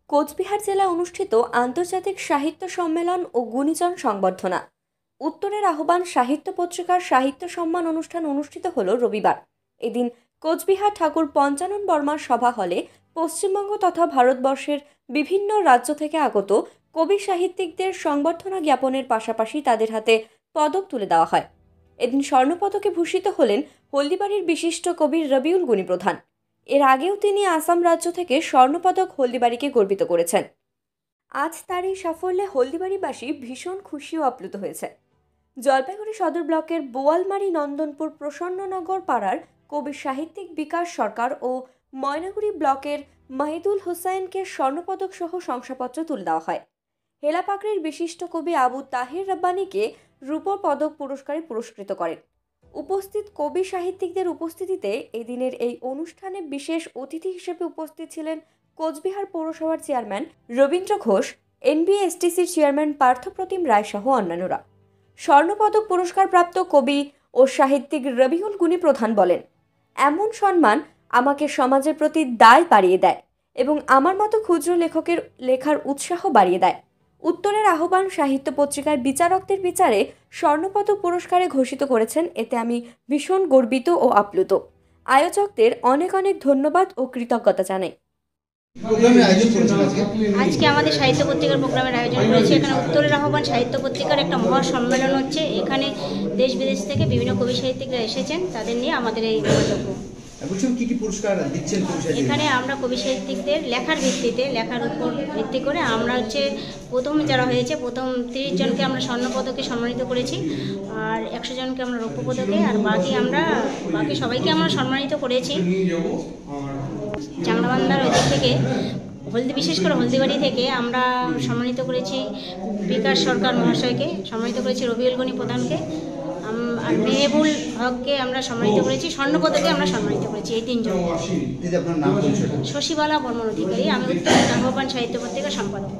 কোচবিহার জেলায় অনুষ্ঠিত আন্তর্জাতিক সাহিত্য সম্মেলন ও গুণীজন সংবর্ধনা। উত্তরের আহ্বান সাহিত্য পত্রিকার সাহিত্য সম্মান অনুষ্ঠান অনুষ্ঠিত হল রবিবার। এদিন কোচবিহার ঠাকুর পঞ্চানন বর্মার সভা হলে পশ্চিমবঙ্গ তথা ভারতবর্ষের বিভিন্ন রাজ্য থেকে আগত কবি সাহিত্যিকদের সংবর্ধনা জ্ঞাপনের পাশাপাশি তাদের হাতে পদক তুলে দেওয়া হয়। এদিন স্বর্ণপদকে ভূষিত হলেন হলদিবাড়ির বিশিষ্ট কবি রবিউল গুণী প্রধান। এর আগেও তিনি আসাম রাজ্য থেকে স্বর্ণপদক হলদিবাড়িকে গর্বিত করেছেন। আজ তার এই সাফল্যে হলদিবাড়িবাসী ভীষণ খুশি ও আপ্লুত হয়েছে। জলপাইগুড়ি সদর ব্লকের বোয়ালমারি নন্দনপুর প্রসন্ননগর পাড়ার কবি সাহিত্যিক বিকাশ সরকার ও ময়নাগুড়ি ব্লকের মাহিদুল হোসাইনকে স্বর্ণপদক সহ শংসাপত্র তুলে দেওয়া হয়। হেলাপাকড়ির বিশিষ্ট কবি আবু তাহির রব্বানীকে রূপোর পদক পুরস্কারে পুরস্কৃত করেন। উপস্থিত কবি সাহিত্যিকদের উপস্থিতিতে এদিনের এই অনুষ্ঠানে বিশেষ অতিথি হিসেবে উপস্থিত ছিলেন কোচবিহার পৌরসভার চেয়ারম্যান রবীন্দ্র ঘোষ, এনবিএসটিসির চেয়ারম্যান পার্থপ্রতিম রায় সহ অন্যান্যরা। স্বর্ণপদক পুরস্কারপ্রাপ্ত কবি ও সাহিত্যিক রবিউল গুণী প্রধান বলেন, এমন সম্মান আমাকে সমাজের প্রতি দায় বাড়িয়ে দেয় এবং আমার মতো ক্ষুদ্র লেখকের লেখার উৎসাহ বাড়িয়ে দেয়। উত্তরের আহ্বান সাহিত্য পত্রিকার বিচারকদের বিচারে স্বর্ণপদক পুরস্কারে ঘোষিত করেছেন, এতে আমি ভীষণ গর্বিত ও আপ্লুত। আয়োজকদের অনেক অনেক ধন্যবাদ ও কৃতজ্ঞতা জানাই। আজকে আমাদের সাহিত্য পত্রিকার প্রোগ্রামের আয়োজন করেছে। এখানে উত্তরের আহ্বান সাহিত্য পত্রিকার একটা মহা সম্মেলন হচ্ছে। এখানে দেশ বিদেশ থেকে বিভিন্ন কবি সাহিত্যিকরা এসেছেন, তাদের নিয়ে আমাদের এই যোগ্য। এখানে আমরা কবি সাহিত্যিকদের লেখার ভিত্তিতে, লেখার উপর ভিত্তি করে আমরা প্রথম যারা হয়েছে, প্রথম 30 জনকে আমরা স্বর্ণপদকে সম্মানিত করেছি, আর 100 জনকে আমরা রৌপ্য পদকে, আর বাকি সবাইকে আমরা সম্মানিত করেছি। চাংড়াবান্ধার ওই দিক থেকে বিশেষ করে হলদিবাড়ি থেকে আমরা সম্মানিত করেছি বিকাশ সরকার মহাশয়কে, সম্মানিত করেছি রবিউল গুণী প্রধানকে, আর মেহবুল হককে আমরা সম্মানিত করেছি, স্বর্ণপদকে আমরা সম্মানিত করেছি। এই 3 জন। শশীবালা বর্মন অধিকারী, আমি উত্তরের আহ্বান সাহিত্য পত্রিকার সম্পাদক।